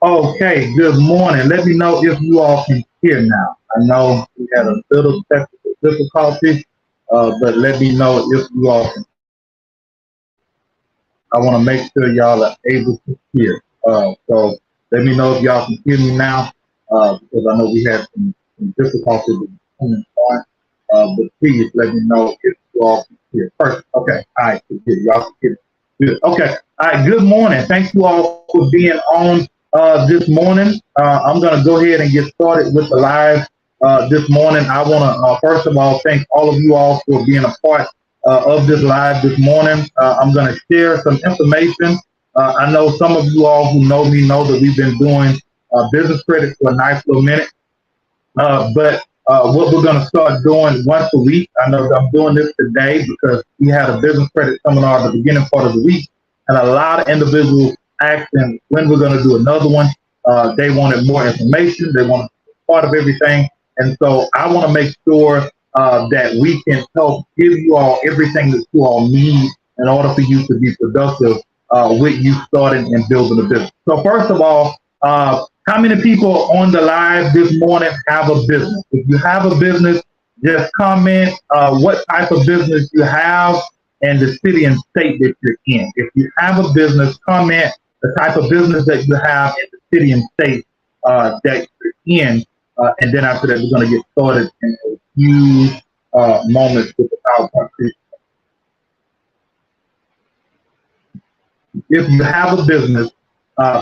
Okay, good morning. Let me know if you all can hear now. I know we had a little technical difficulty, but let me know if you all can. I want to make sure y'all are able to hear. So let me know if y'all can hear me now, because I know we had some difficulty with coming on. But please let me know if you all can hear. Perfect. Okay. All right. Good. Y'all can hear. Good. Okay. All right. Good morning. Thank you all for being on this morning. I'm going to go ahead and get started with the live this morning. I want to, first of all, thank all of you all for being a part of this live this morning. I'm going to share some information. I know some of you all who know me know that we've been doing business credit for a nice little minute. But what we're going to start doing once a week, I know that I'm doing this today because we had a business credit seminar at the beginning part of the week, and a lot of individuals asking when we're going to do another one. They wanted more information. They wanted part of everything. And so I want to make sure that we can help give you all everything that you all need in order for you to be productive with you starting and building a business. So first of all, how many people on the live this morning have a business? If you have a business, just comment what type of business you have and the city and state that you're in. If you have a business, comment the type of business that you have in the city and state that you're in. And then after that, we're going to get started in a few moments with the PowerPoint. If you have a business,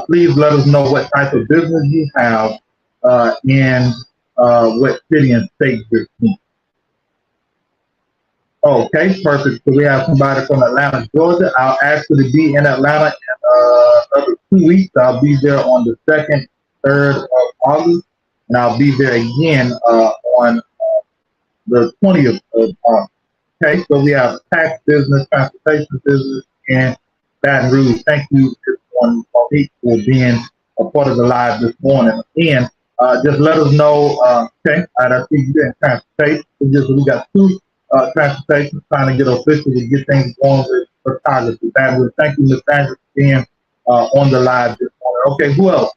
please let us know what type of business you have and what city and state you're in. Okay, perfect. So we have somebody from Atlanta, Georgia. I'll actually be in Atlanta in another 2 weeks. I'll be there on the 2nd, 3rd of August, and I'll be there again on the 20th of August. Okay, so we have tax business, transportation business, and Baton Rouge. Thank you, everyone, for being a part of the live this morning. And just let us know. Okay, I see you in transportation. We got two transportation trying to get official to get things going with photography. Baton Rouge. Thank you, Ms. Sandra, for being on the live this morning. Okay, who else?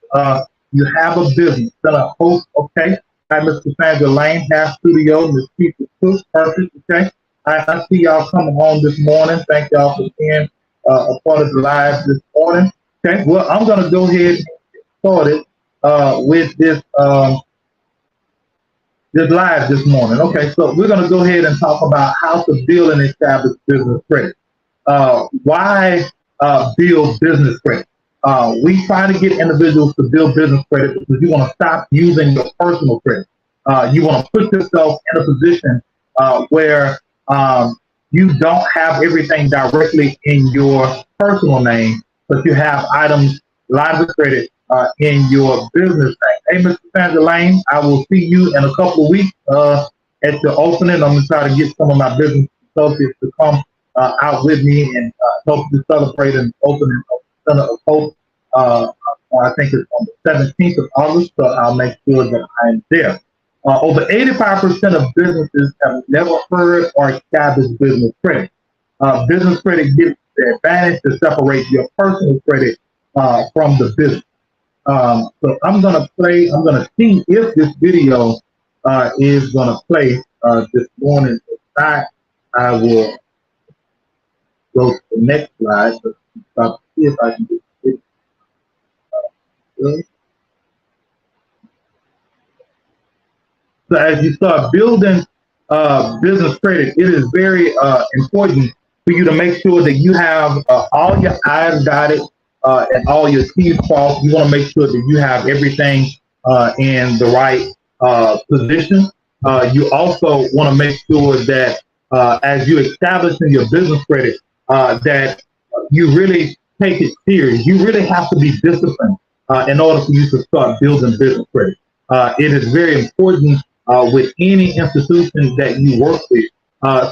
You have a business. Gonna host. Okay. Hi, Mr. Sandra Lane, Half Studio, Ms. Keith Cook. Perfect. Okay. I see y'all coming home this morning. Thank y'all for being a part of the live this morning. Okay, well, I'm going to go ahead and get started with this live this morning. Okay, so we're going to go ahead and talk about how to build and establish business credit. Why build business credit? We try to get individuals to build business credit because you want to stop using your personal credit. You want to put yourself in a position where you don't have everything directly in your personal name, but you have items, lines of credit in your business name. Hey, Mr. Sandra Lane, I will see you in a couple of weeks at the opening. I'm going to try to get some of my business associates to come out with me and help to celebrate and opening of the Center of Hope. I think it's on the 17th of August, so I'll make sure that I'm there. Over 85% of businesses have never heard or established business credit. Business credit gives the advantage to separate your personal credit from the business. So I'm going to see if this video is going to play this morning. If not, I will go to the next slide. Let's see if I can get it. So as you start building business credit, it is very important for you to make sure that you have all your I's dotted and all your T's crossed. You want to make sure that you have everything in the right position. You also want to make sure that as you establish in your business credit, that you really take it serious. You really have to be disciplined in order for you to start building business credit. It is very important with any institution that you work with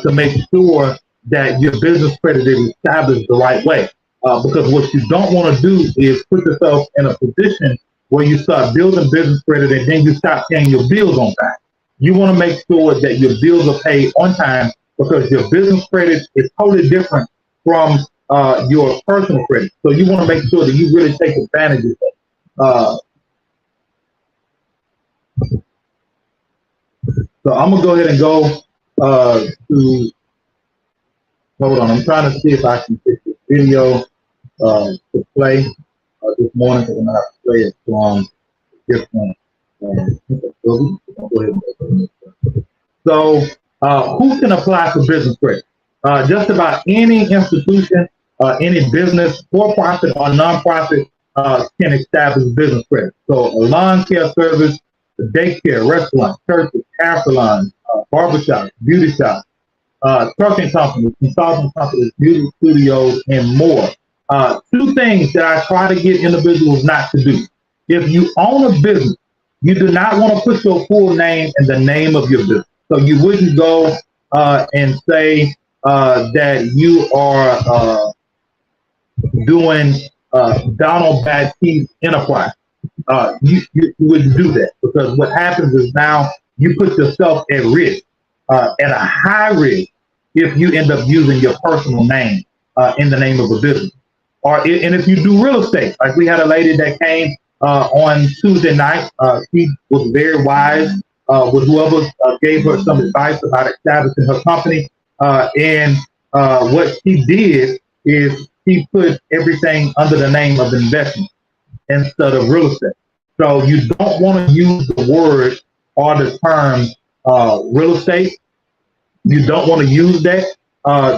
to make sure that your business credit is established the right way. Because what you don't want to do is put yourself in a position where you start building business credit and then you stop paying your bills on time. You want to make sure that your bills are paid on time because your business credit is totally different from your personal credit. So you want to make sure that you really take advantage of that. Uh, so I'm gonna go ahead and go to. Hold on, I'm trying to see if I can get this video to play this morning because I'm gonna have to play it from different. Go ahead and so, who can apply for business credit? Just about any institution, any business, for-profit or non-profit, can establish business credit. So, a lawn care service, a daycare, restaurant, churches, hair salons, barbershops, beauty shops, trucking companies, consulting companies, beauty studios, and more. Two things that I try to get individuals not to do. If you own a business, you do not want to put your full name in the name of your business. So you wouldn't go and say that you are doing Donald Baptiste Enterprise. You wouldn't do that because what happens is now you put yourself at risk, at a high risk, if you end up using your personal name in the name of a business. And if you do real estate, like we had a lady that came on Tuesday night, she was very wise with whoever gave her some advice about establishing her company. And what she did is she put everything under the name of investment instead of real estate. So you don't want to use the word or the term real estate. You don't want to use that.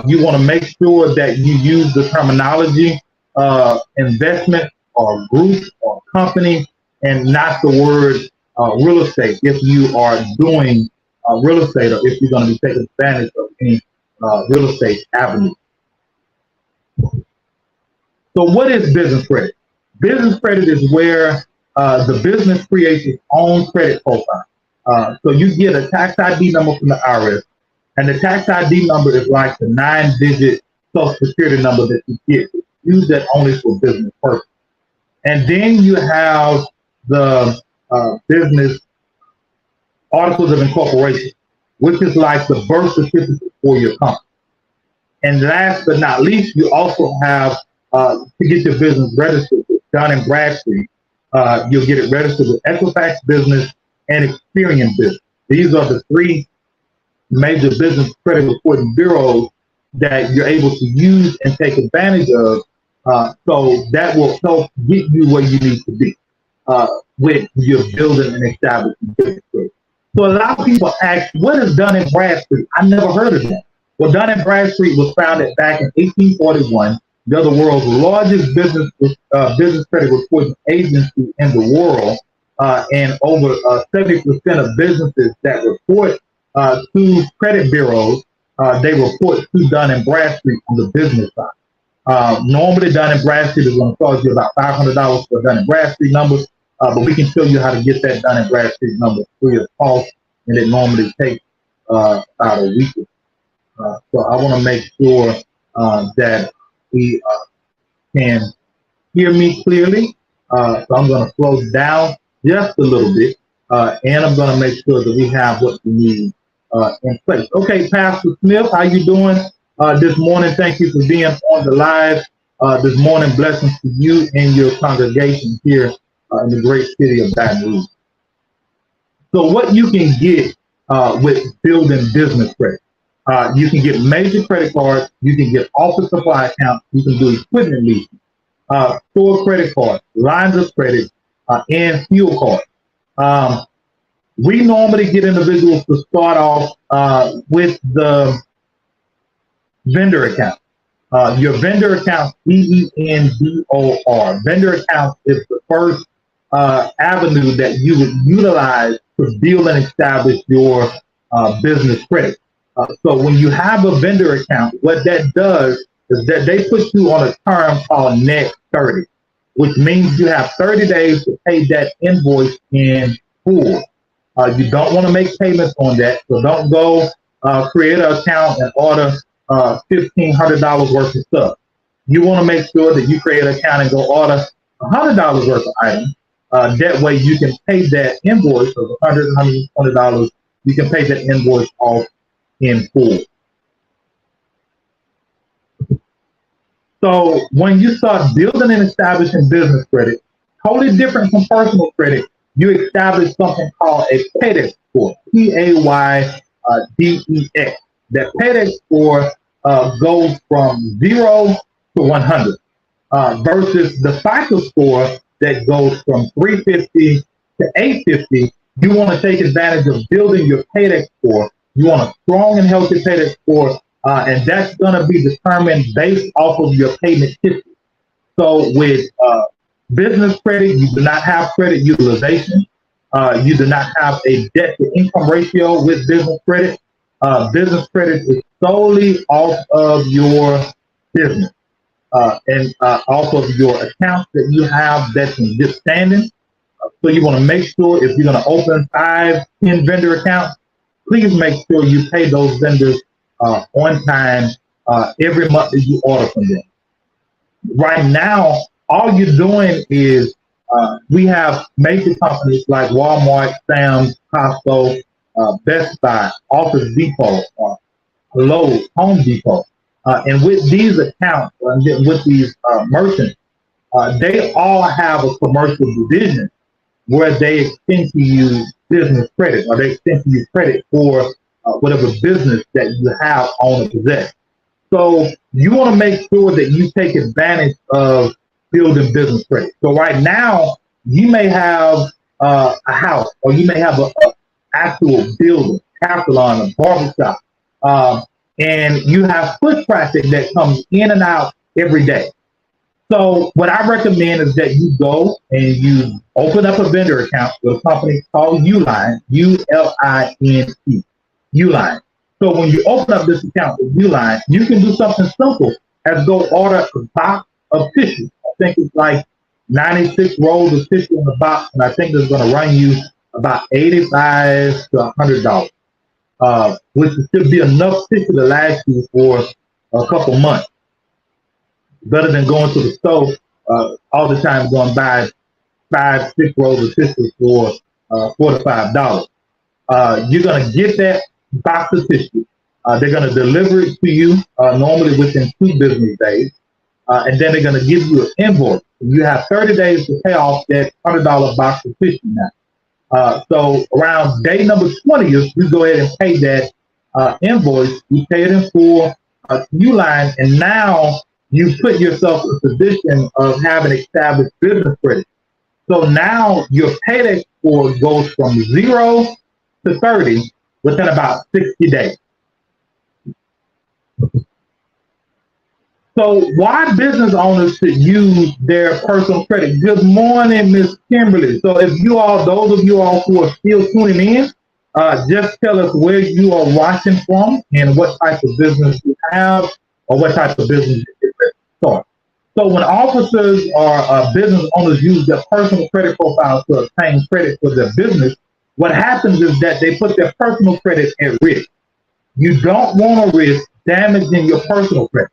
You want to make sure that you use the terminology investment or group or company and not the word real estate if you are doing real estate or if you're going to be taking advantage of any real estate avenue. So what is business credit? Business credit is where the business creates its own credit profile. So you get a tax ID number from the IRS, and the tax ID number is like the 9-digit Social Security number that you get. Use that only for business purposes. And then you have the business articles of incorporation, which is like the birth certificate for your company. And last but not least, you also have to get your business registered with Dun & Bradstreet. You'll get it registered with Equifax Business and Experian Business. These are the three major business credit reporting bureaus that you're able to use and take advantage of. So that will help get you where you need to be with your building and establishing business credit. So a lot of people ask, what is Dun & Bradstreet? I never heard of that. Well, Dun & Bradstreet was founded back in 1841. They're the world's largest business credit reporting agency in the world, and over 70% of businesses that report to credit bureaus, they report to Dun & Bradstreet on the business side. Normally, Dun & Bradstreet is going to charge you about $500 for a Dun & Bradstreet number, but we can show you how to get that Dun & Bradstreet number free of cost, and it normally takes about a week. So I want to make sure that we can hear me clearly. So I'm going to slow down just a little bit, and I'm going to make sure that we have what we need in place. Okay, Pastor Smith, how you doing this morning? Thank you for being on the live this morning. Blessings to you and your congregation here in the great city of Baton Rouge. So what you can get with building business credit. You can get major credit cards, you can get office supply accounts, you can do equipment leasing, store credit cards, lines of credit, and fuel cards. We normally get individuals to start off with the vendor account. Your vendor account, VENDOR. Vendor account is the first avenue that you would utilize to build and establish your business credit. So when you have a vendor account, what that does is that they put you on a term called net 30, which means you have 30 days to pay that invoice in full. You don't want to make payments on that, so don't go create an account and order $1,500 worth of stuff. You want to make sure that you create an account and go order $100 worth of items. That way you can pay that invoice of $100, $120. You can pay that invoice off in full. So when you start building and establishing business credit, totally different from personal credit. You establish something called a paydex score, Paydex. That paydex score goes from 0 to 100 versus the FICO score that goes from 350 to 850. You want to take advantage of building your paydex score. You want a strong and healthy paydex score, and that's going to be determined based off of your payment history. So with business credit, you do not have credit utilization. You do not have a debt to income ratio with business credit. Business credit is solely off of your business and off of your accounts that you have that's in good standing. So you want to make sure if you're going to open 5, 10 vendor accounts, please make sure you pay those vendors on time every month that you order from them. Right now, all you're doing is we have major companies like Walmart, Sam's, Costco, Best Buy, Office Depot, Lowe's, Home Depot. And with these accounts, with these merchants, they all have a commercial division where they extend to you business credit, or they extend to you credit for whatever business that you have on or possess. So you want to make sure that you take advantage of building business credit. So right now, you may have a house, or you may have an actual building, hair salon, a barbershop, and you have foot traffic that comes in and out every day. So what I recommend is that you go and you open up a vendor account with a company called Uline, U-L-I-N-E, Uline. So when you open up this account with Uline, you can do something simple as go order a box of tissue. I think it's like 96 rolls of tissue in the box, and I think it's going to run you about $85 to $100, which should be enough tissue to last you for a couple months. Better than going to the store all the time, going by 5, 6 rolls of tissue for $4 to $5. You're going to get that box of tissue. They're going to deliver it to you normally within 2 business days, and then they're going to give you an invoice. You have 30 days to pay off that $100 box of tissue now. So around day number 20th, you go ahead and pay that invoice. You pay it in full to Uline, and now you put yourself in a position of having established business credit. So now your paydex score goes from 0 to 30 within about 60 days. So why business owners should use their personal credit? Good morning, Miss Kimberly. So if you all, those of you all who are still tuning in, just tell us where you are watching from and what type of business you have or what type of business you start. So when officers or business owners use their personal credit profile to obtain credit for their business, what happens is that they put their personal credit at risk. You don't want to risk damaging your personal credit.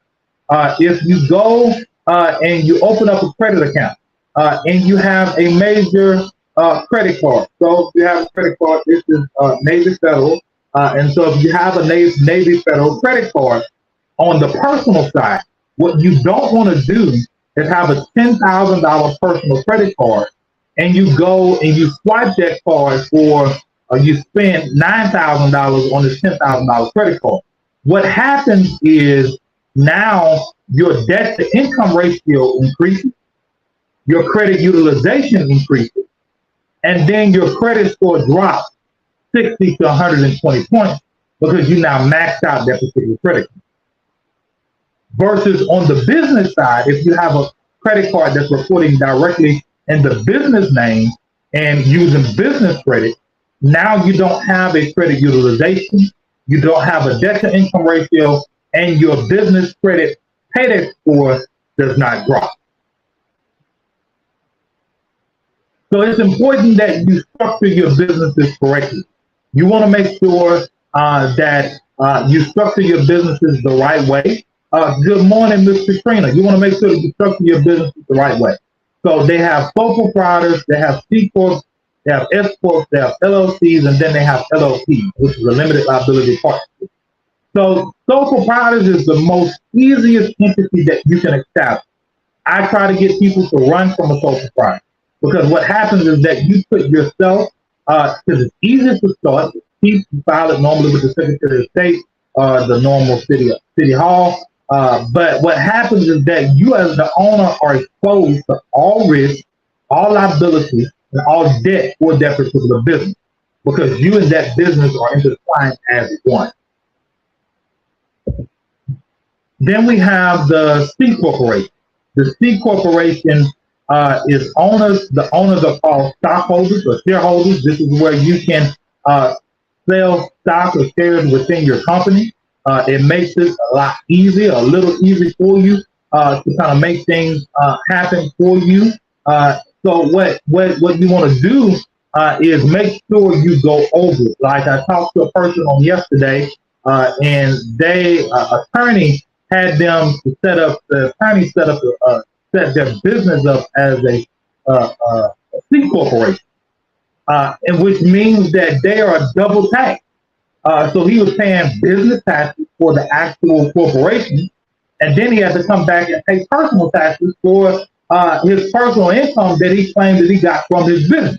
If you go and you open up a credit account and you have a major credit card. So if you have a credit card, this is Navy Federal. And so if you have a Navy Federal credit card, on the personal side, what you don't want to do is have a $10,000 personal credit card and you go and you swipe that card for, you spend $9,000 on this $10,000 credit card. What happens is now your debt to income ratio increases, your credit utilization increases, and then your credit score drops 60 to 120 points because you now maxed out that particular credit card. Versus on the business side, if you have a credit card that's reporting directly in the business name and using business credit, now you don't have a credit utilization, you don't have a debt to income ratio, and your business credit paydex score does not drop. So it's important that you structure your businesses correctly. You want to make sure that you structure your businesses the right way. Good morning, Ms. Katrina. You want to make sure that you structure your businesses the right way. So they have sole proprietors, they have C Corps, they have S Corps, they have LLCs, and then they have LLPs, which is a limited liability partnership. So sole proprietors is the most easiest entity that you can establish. I try to get people to run from a sole proprietor. Because what happens is that you put yourself, because it's easier to start. Chief, you file it normally with the Secretary of State, the normal city hall. But what happens is that you as the owner are exposed to all risk, all liability, and all debt for that particular business because you and that business are intertwined as one. Then we have the C corporation. The C corporation is owners. The owners are called stockholders or shareholders. This is where you can sell stock or shares within your company. It makes it a lot easier, a little easy for you to kind of make things happen for you. So what you want to do is make sure you go over it. Like I talked to a person on yesterday, and they attorney had them to set up. The attorney set their business up as a C corporation, and which means that they are double taxed. So he was paying business taxes for the actual corporation, and then he had to come back and pay personal taxes for his personal income that he claimed that he got from his business.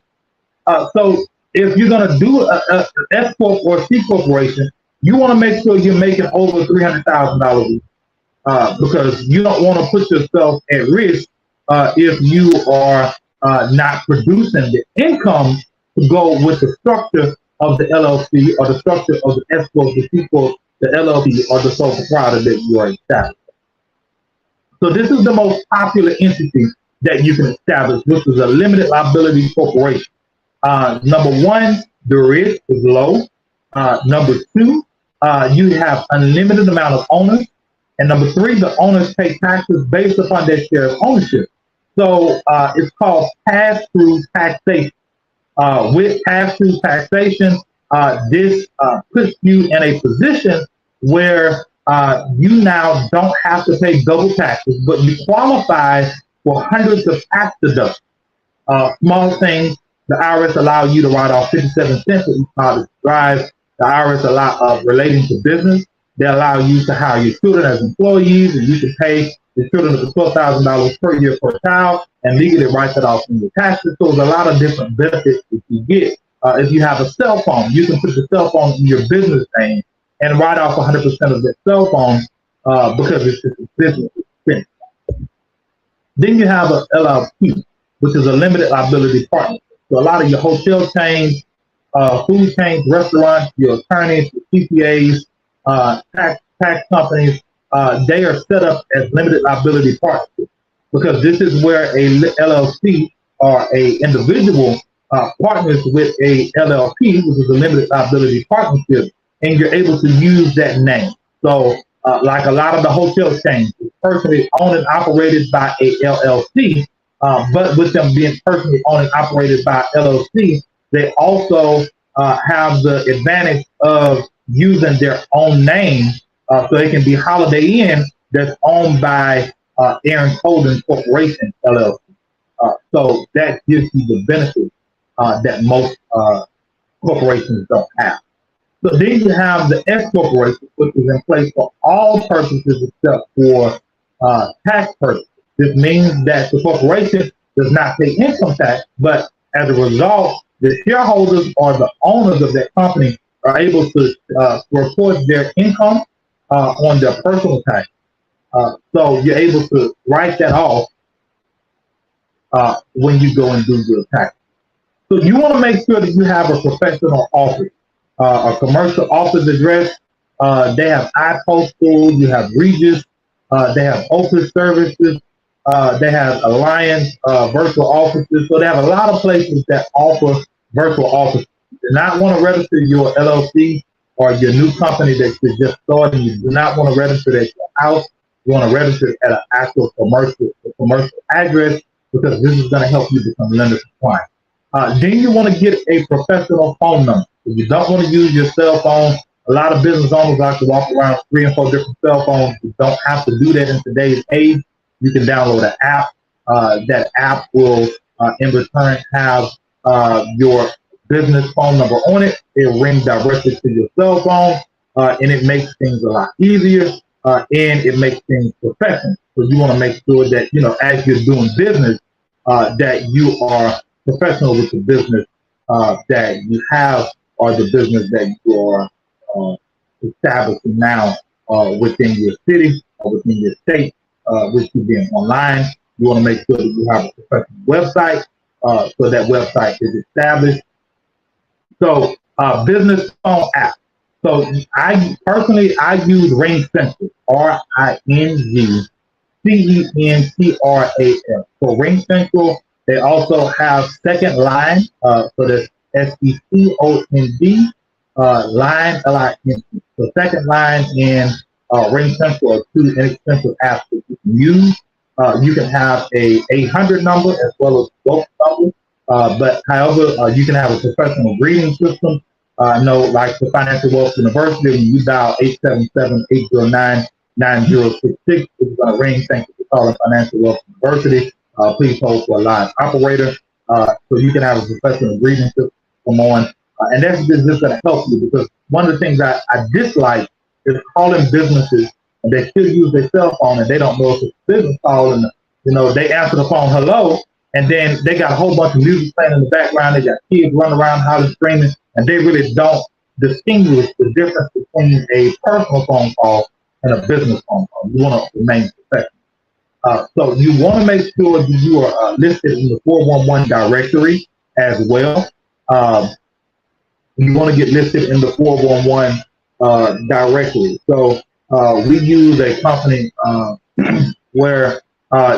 So if you're going to do an S corp or C corporation, you want to make sure you're making over $300,000 because you don't want to put yourself at risk if you are not producing the income to go with the structure of the LLC or the structure of the S corp, the C corp, the LLC, or the sole proprietor that you are establishing. So this is the most popular entity that you can establish, which is a limited liability corporation. Number one, the risk is low. Number two, you have unlimited amount of owners. And number three, the owners pay taxes based upon their share of ownership. So it's called pass-through taxation. With pass-through taxation, this puts you in a position where you now don't have to pay double taxes, but you qualify for hundreds of tax deductions. Small things, the IRS allow you to write off 57 cents for each mile that you drive. The IRS allow relating to business. They allow you to hire your children as employees, and you can pay your children up to $12,000 per year per child, and legally write that off in your taxes. So there's a lot of different benefits that you get. If you have a cell phone, you can put the cell phone in your business name and write off 100% of that cell phone because it's just a business expense. Then you have an LLC, which is a limited liability partnership. So a lot of your hotel chains, food chains, restaurants, your attorneys, your CPAs, tax companies, they are set up as limited liability partnerships because this is where a LLC or a individual partners with a LLP, which is a limited liability partnership, and you're able to use that name. So like a lot of the hotel chains, it's personally owned and operated by a LLC, but with them being personally owned and operated by LLC, they also have the advantage of using their own name, so they can be Holiday Inn that's owned by Aaron's Holdings Corporation, LLC. So that gives you the benefit that most corporations don't have. So then you have the S corporation, which is in place for all purposes except for tax purposes. This means that the corporation does not pay income tax, but as a result, the shareholders or the owners of that company are able to report their income on their personal tax. So you're able to write that off when you go and do your tax. So you want to make sure that you have a professional office, a commercial office address. They have iPostal, you have Regis, they have Office Services, they have Alliance virtual offices. So they have a lot of places that offer virtual offices. You do not want to register your LLC or your new company that you're just starting. You do not want to register it at your house. You want to register it at an actual commercial address because this is going to help you become lender compliant. Then you want to get a professional phone number. If you don't want to use your cell phone, a lot of business owners like to walk around 3 and 4 different cell phones. You don't have to do that in today's age. You can download an app. That app will, in return, have your business phone number on it. It rings directly to your cell phone, and it makes things a lot easier, and it makes things professional. So you want to make sure that, as you're doing business, that you are professional with the business that you have or the business that you are establishing now within your city or within your state, which you being online. You want to make sure that you have a professional website, so that website is established. So business phone app. So I personally I use Ring Central, RingCentral. For Ring Central, they also have Second Line. So that's SECOND Line LINE. So Second Line and Ring Central are two inexpensive apps that you can use. You can have a 800 number as well as both numbers. But however, you can have a professional greeting system. No, like the Financial Wealth University, when you dial 877-809-9066, it's going to ring. Thank you for calling Financial Wealth University. Please hold for a live operator. So you can have a professional greeting system come on. And that's just going to help you, because one of the things I dislike is calling businesses and they still use their cell phone and they don't know if it's a business call, and they answer the phone hello, and then they got a whole bunch of music playing in the background. They got kids running around hollering, screaming, and they really don't distinguish the difference between a personal phone call and a business phone call. You want to remain professional. So you want to make sure that you are listed in the 411 directory as well. You want to get listed in the 411 directory. So we use a company where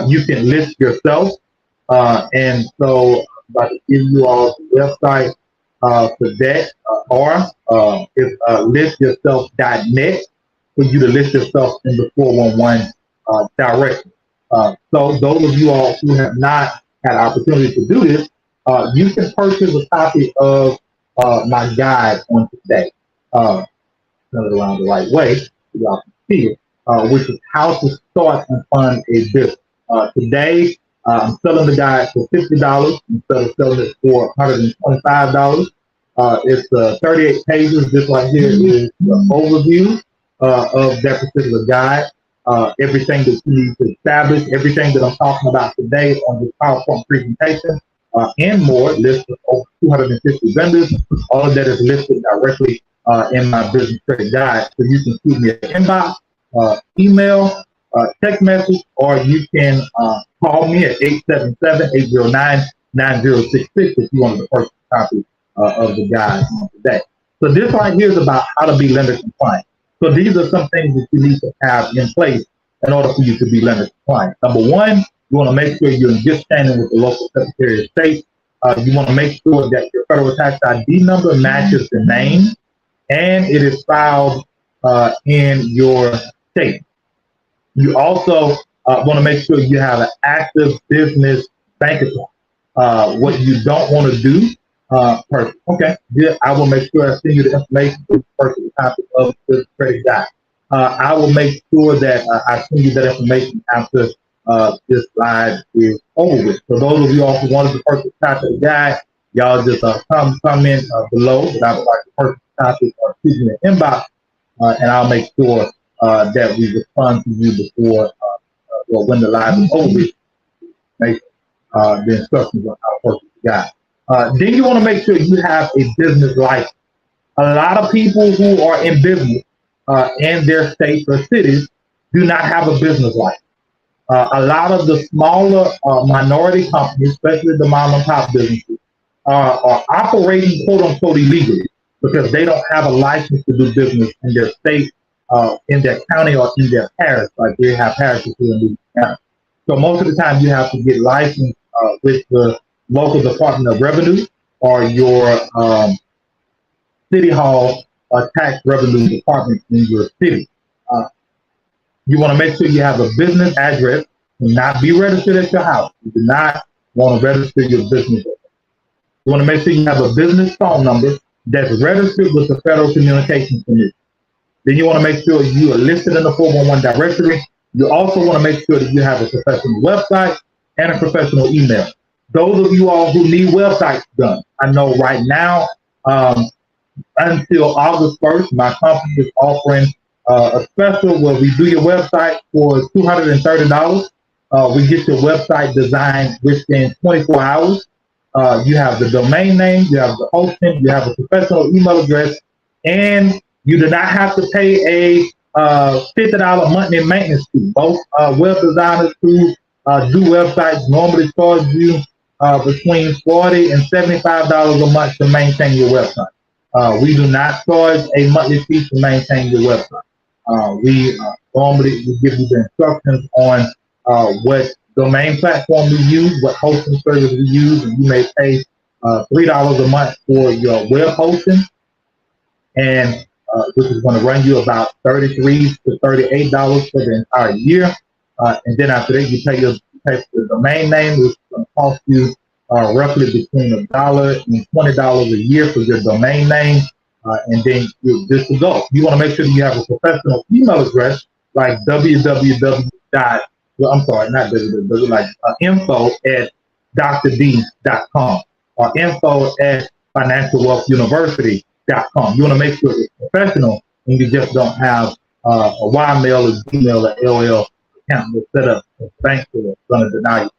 you can list yourself. And so I'm about to give you all the website for that, or it's listyourself.net for you to list yourself in the 411 directory. So those of you all who have not had opportunity to do this, you can purchase a copy of my guide on today. Turn it around the right way so y'all can see it, which is how to start and fund a business. Today, I'm selling the guide for $50 instead of selling it for $125. It's 38 pages. This right here is the overview of that particular guide. Everything that you need to establish, everything that I'm talking about today on this PowerPoint presentation, and more, listed over 250 vendors. All of that is listed directly in my business credit guide. So you can shoot me an inbox, email, text message, or you can call me at 877-809-9066 if you want to purchase a copy of the guide today. So this right here is about how to be lender compliant. So these are some things that you need to have in place in order for you to be lender compliant. Number one, you want to make sure you're in good standing with the local Secretary of State. You want to make sure that your federal tax ID number matches the name and it is filed in your state. You also want to make sure you have an active business bank account. What you don't want to do, okay, yeah, I will make sure I send you the information to purchase a copy of the credit guide. I will make sure that I send you that information after this slide is over with. So those of you all who wanted to purchase a copy of the guide, y'all just comment below that I would like to purchase a copy, or shoot me an inbox, and I'll make sure that we respond to you before or when the live is over with. Make the instructions on how to purchase the guide. Then you want to make sure you have a business license. A lot of people who are in business in their states or cities do not have a business license. A lot of the smaller minority companies, especially the mom and pop businesses, are operating quote unquote illegally because they don't have a license to do business in their state, in their county, or in their parish, like they have parishes here in Louisiana. So most of the time you have to get licensed with the local Department of Revenue or your city hall or tax revenue department in your city. You want to make sure you have a business address and not be registered at your house. You do not want to register your business address. You want to make sure you have a business phone number that's registered with the Federal Communications Commission. Then you want to make sure you are listed in the 411 directory. You also want to make sure that you have a professional website and a professional email. Those of you all who need websites done, I know right now, until August 1st, my company is offering a special where we do your website for $230. We get your website designed within 24 hours. You have the domain name, you have the hosting, you have a professional email address, and you do not have to pay a $50 monthly maintenance fee. Most web designers who do websites normally charge you between $40 and $75 a month to maintain your website. We do not charge a monthly fee to maintain your website. We normally give you the instructions on what domain platform we use, what hosting service we use, and you may pay $3 a month for your web hosting, and which is going to run you about $33 to $38 for the entire year. And then after that, you pay the domain name, which is going to cost you roughly between $1 and $20 a year for your domain name. And then you're good to go. You want to make sure that you have a professional email address like info@drd's.com or info@financialwealthuniversity.com. You want to make sure it's professional and you just don't have a Ymail or Gmail or LL account that's set up for banks that are going to deny you.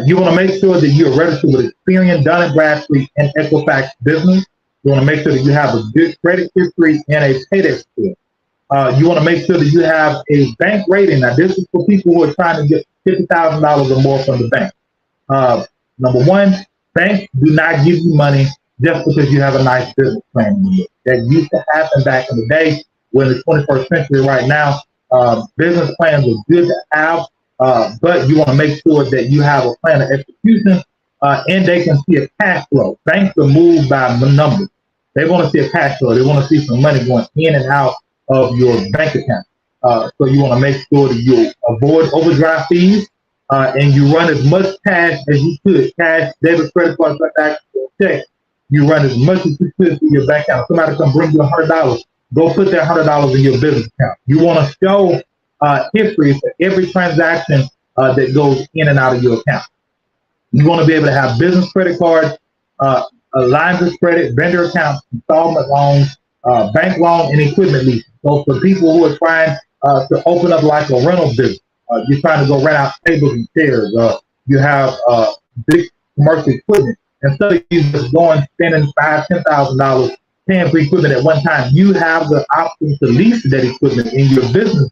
You want to make sure that you're registered with Experian, Dun & Bradstreet, and Equifax Business. You want to make sure that you have a good credit history and a payday score. You want to make sure that you have a bank rating. Now, this is for people who are trying to get $50,000 or more from the bank. Number one, banks do not give you money just because you have a nice business plan. That used to happen back in the day. We're in the 21st century right now. Business plans are good to have, but you want to make sure that you have a plan of execution and they can see a cash flow. Banks are moved by numbers. They want to see a cash flow. They want to see some money going in and out of your bank account. So you want to make sure that you avoid overdraft fees and you run as much cash as you could. Cash, debit, credit card, check. You run as much as you could through your bank account. Somebody come bring you $100. Go put that $100 in your business account. You want to show history for every transaction that goes in and out of your account. You want to be able to have business credit cards, lines of credit, vendor accounts, installment loans, bank loan, and equipment leasing. So for people who are trying to open up like a rental business, you're trying to go rent out tables and chairs, you have big commercial equipment. Instead of you just going spending $5,000, $10,000 paying for equipment at one time, you have the option to lease that equipment in your business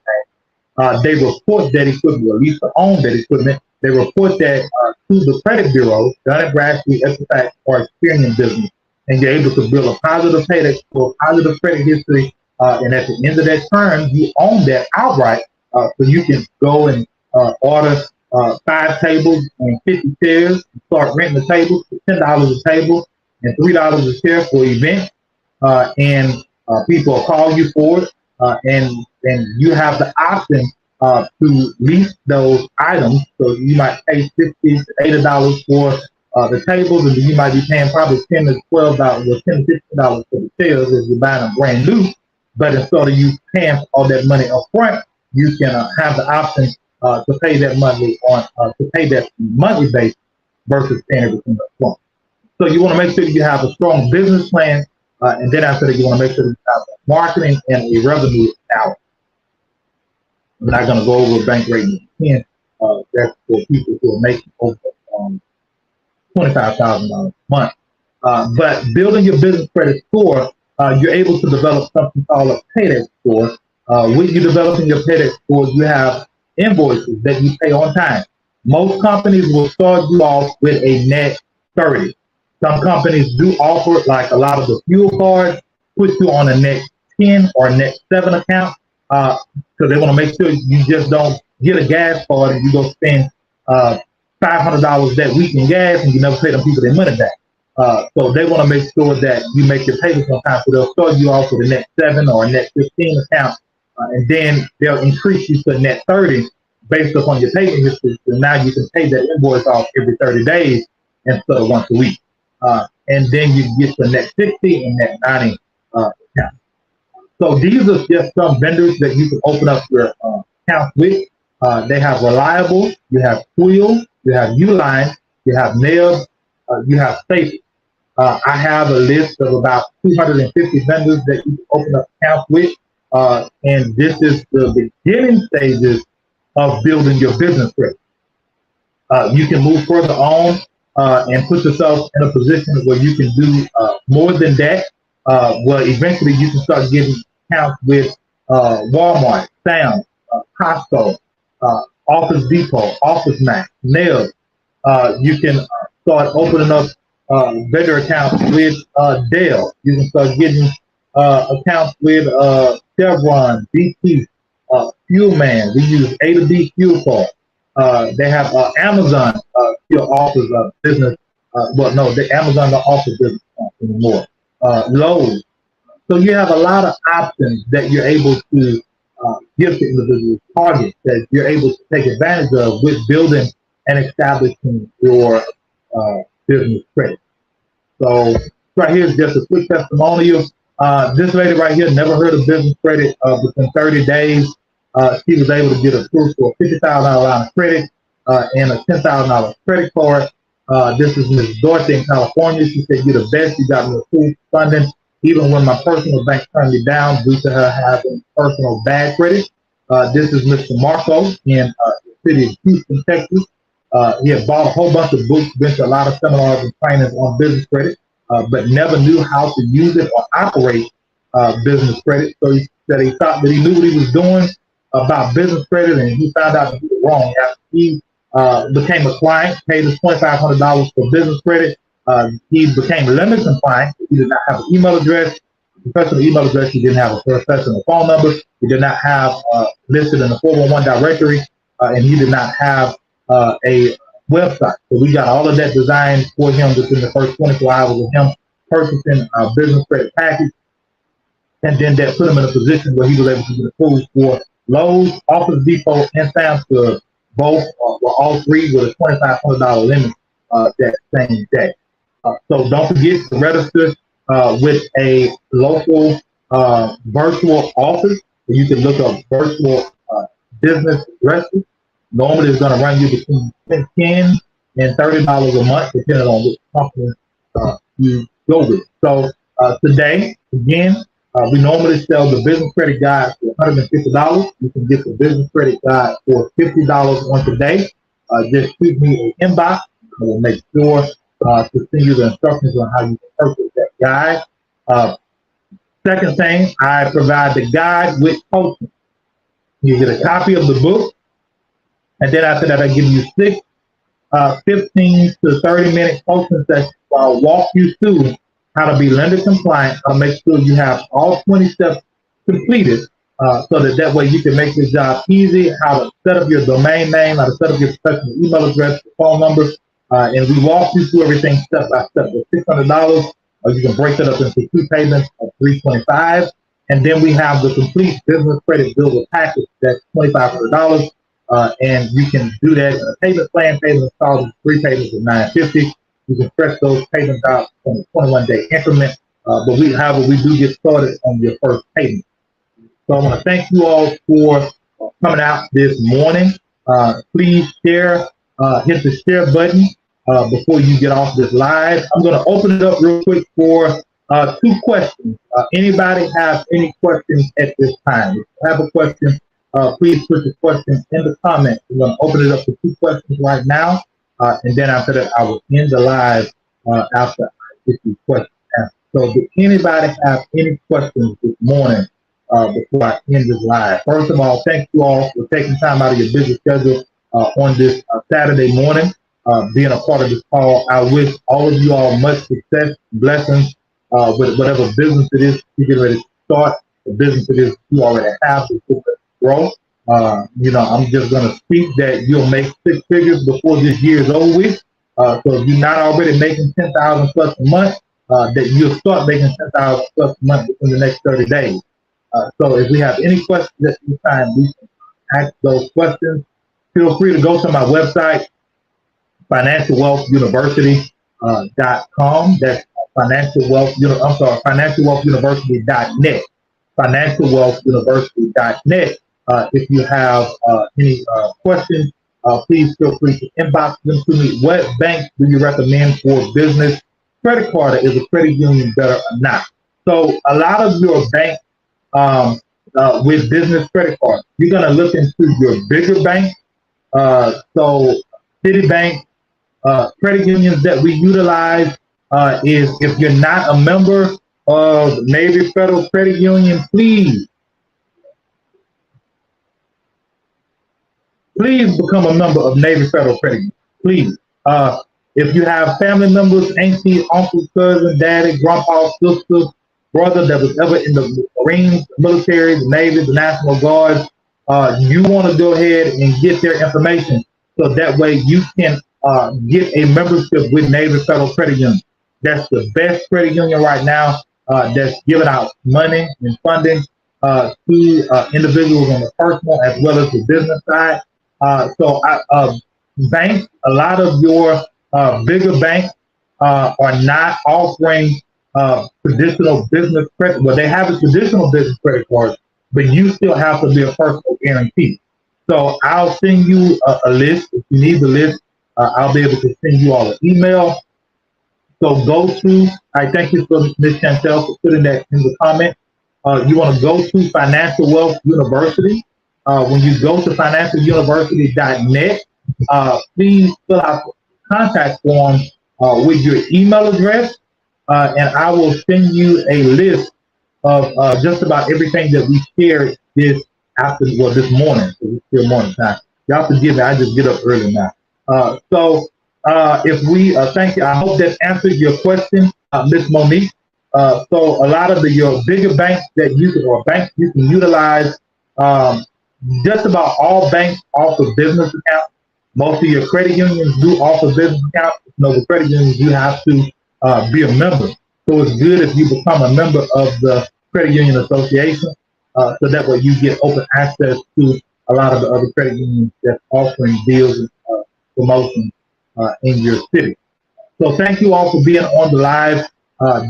name. They report that equipment, or at least to own that equipment. They report that to the credit bureau, Dun & Bradstreet, Equifax, or Experian Business, and you're able to build a positive payday score, positive credit history, and at the end of that term, you own that outright, so you can go and order 5 tables and 50 chairs, and start renting the tables for $10 a table and $3 a chair for events, and people will call you for it, and you have the option to lease those items. So you might pay $50 to $80 for the tables, and then you might be paying probably $10 to $12 or $10 to $15 for the chairs if you're buying them brand new. But instead of you paying all that money up front, you can have the option to pay that monthly basis versus paying everything up front. So you want to make sure that you have a strong business plan, and then after that, you want to make sure that you have marketing and a revenue balance. I'm not going to go over bank rating again. That's for people who are making over $25,000 a month. But building your business credit score, you're able to develop something called a payday score. When you're developing your payday score, you have invoices that you pay on time. Most companies will start you off with a net 30. Some companies do offer, like a lot of the fuel cards, put you on a net 10 or net 7 account. Because they want to make sure you just don't get a gas card and you go spend $500 that week in gas and you never pay them people their money back. So they want to make sure that you make your payments on time. So they'll start you off with a net 7 or a net 15 account, and then they'll increase you to a net 30 based upon your payment history. So now you can pay that invoice off every 30 days instead of once a week. And then you get to net 60 and net 90 account. So these are just some vendors that you can open up your account with. They have Reliable, you have Quill, you have Uline, you have Nail, you have Safe. I have a list of about 250 vendors that you can open up accounts with. And this is the beginning stages of building your business credit. You can move further on and put yourself in a position where you can do more than that. Well, eventually you can start getting accounts with Walmart, Sam's, Costco, Office Depot, Office Max, Nails. You can start opening up vendor accounts with Dell. You can start getting accounts with Chevron, BP, Fuel Man. We use A to B fuel card. They have Amazon still offers business. Well, no, the Amazon don't offer business anymore. Lowe's. So you have a lot of options that you're able to give to individuals, targets that you're able to take advantage of with building and establishing your business credit. So right here is just a quick testimonial. This lady right here never heard of business credit. Within 30 days, she was able to get approved for a $50,000 line of credit and a $10,000 credit card. This is Ms. Dorothy in California. She said, "You're the best. You got me approved for funding, even when my personal bank turned me down due to her having personal bad credit." This is Mr. Marco in the city of Houston, Texas. He had bought a whole bunch of books, been to a lot of seminars and trainings on business credit, but never knew how to use it or operate business credit. So he said he thought that he knew what he was doing about business credit, and he found out that he was wrong. After he became a client, paid us $2,500 for business credit. He became limit compliant. He did not have an email address, professional email address. He didn't have a professional phone number. He did not have listed in the 411 directory, and he did not have a website. So we got all of that designed for him within the first 24 hours of him purchasing a business credit package. And then that put him in a position where he was able to get approved for Lowe's, Office Depot, and Sam's Club, both or all three with a $2,500 limit that same day. So don't forget to register with a local virtual office. You can look up virtual business addresses. Normally it's going to run you between $10 and $30 a month, depending on which company you go with. So today, again, we normally sell the business credit guide for $150. You can get the business credit guide for $50 on today. Just shoot me an inbox. I will make sure to send you the instructions on how you can purchase that guide. Second thing, I provide the guide with coaching. You get a copy of the book, and then after that, I give you 6 15 to 30-minute coaching sessions where I'll walk you through how to be lender compliant. I'll make sure you have all 20 steps completed so that way you can make your job easy, how to set up your domain name, how to set up your professional email address, phone number, and we walk you through everything step by step. With $600, you can break that up into 2 payments of $325, and then we have the complete business credit builder package that's $2,500, and you can do that in a payment plan, payment installments, 3 payments of $950. You can stretch those payments out on a 21-day increment, but however, we do get started on your first payment. So I want to thank you all for coming out this morning. Please share, hit the share button before you get off this live. I'm going to open it up real quick for 2 questions. Anybody have any questions at this time? If you have a question, please put your question in the comments. We're going to open it up to 2 questions right now. And then after that, I will end the live after I get these questions answered. So does anybody have any questions this morning before I end this live? First of all, thank you all for taking time out of your busy schedule on this Saturday morning, being a part of this call. I wish all of you all much success, blessings with whatever business it is you're getting ready to start, the business it is you already have to grow. I'm just going to speak that you'll make 6 figures before this year is over with. So if you're not already making $10,000 plus a month, that you'll start making $10,000 plus a month within the next 30 days. So if we have any questions at this time, we can ask those questions. Feel free to go to my website, financialwealthuniversity.com. That's financialwealthuniversity.net. Financialwealthuniversity.net. If you have any questions, please feel free to inbox them to me. What bank do you recommend for business credit card? Is a credit union better or not? So a lot of your banks with business credit cards. You're going to look into your bigger bank. So Citibank, credit unions that we utilize is if you're not a member of Navy Federal Credit Union, please become a member of Navy Federal Credit Union. Please. If you have family members, auntie, uncle, cousin, daddy, grandpa, sister, brother that was ever in the Marines, military, the Navy, the National Guard, you want to go ahead and get their information so that way you can get a membership with Navy Federal Credit Union. That's the best credit union right now that's giving out money and funding to individuals on the personal as well as the business side. Banks, a lot of your bigger banks are not offering traditional business credit. Well, they have a traditional business credit card, but you still have to be a personal guarantee. So I'll send you a list. If you need the list, I'll be able to send you all an email. So go to, I thank you for Ms. Chantel for putting that in the comment. You want to go to Financial Wealth University. When you go to financialuniversity.net, please fill out the contact form with your email address, and I will send you a list of just about everything that we shared this morning. So it's still morning time. Y'all forgive me, I just get up early now. If we thank you, I hope that answered your question, Ms. Monique. So a lot of your bigger banks that you can utilize. Just about all banks offer business accounts. Most of your credit unions do offer business accounts. The credit unions you have to be a member. So it's good if you become a member of the credit union association, so that way you get open access to a lot of the other credit unions that's offering deals and promotions in your city. So thank you all for being on the live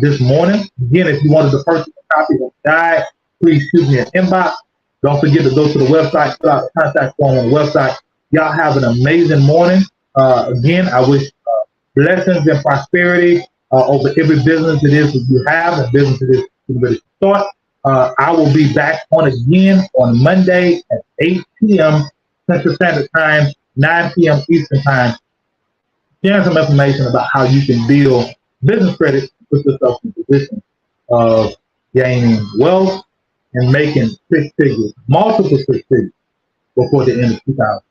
this morning. Again, if you wanted to purchase a copy of the guide, please shoot me an inbox. Don't forget to go to the website, fill out the contact form on the website. Y'all have an amazing morning. Again, I wish blessings and prosperity over every business it is that you have, and business it is that you're ready to start. I will be back on again on Monday at 8 p.m. Central Standard Time, 9 p.m. Eastern Time, sharing some information about how you can build business credit to put yourself in a position of gaining wealth and making six figures, multiple six figures before the end of 2000.